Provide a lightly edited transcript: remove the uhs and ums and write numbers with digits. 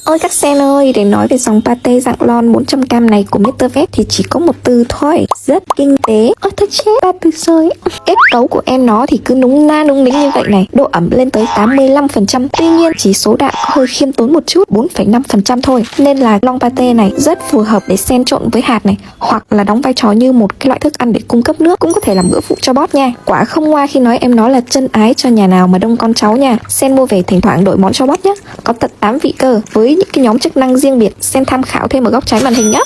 Ôi các sen ơi, để nói về dòng pate dạng lon 400g này của Mr. Veg thì chỉ có một từ thôi, rất kinh tế. Ôi thôi chết, ba từ rơi. Kết cấu của em nó thì cứ núng na núng nính như vậy này, độ ẩm lên tới 85%. Tuy nhiên chỉ số đạm hơi khiêm tốn một chút, 4,5% thôi. Nên là long pate này rất phù hợp để xen trộn với hạt này, hoặc là đóng vai trò như một cái loại thức ăn để cung cấp nước, cũng có thể làm bữa phụ cho bót nha. Quả không ngoa khi nói em nó là chân ái cho nhà nào mà đông con cháu nha. Sen mua về thỉnh thoảng đổi món cho bót nhé. Có tận 8 vị cơ với những cái nhóm chức năng riêng biệt. Sen tham khảo thêm ở góc trái màn hình nhé.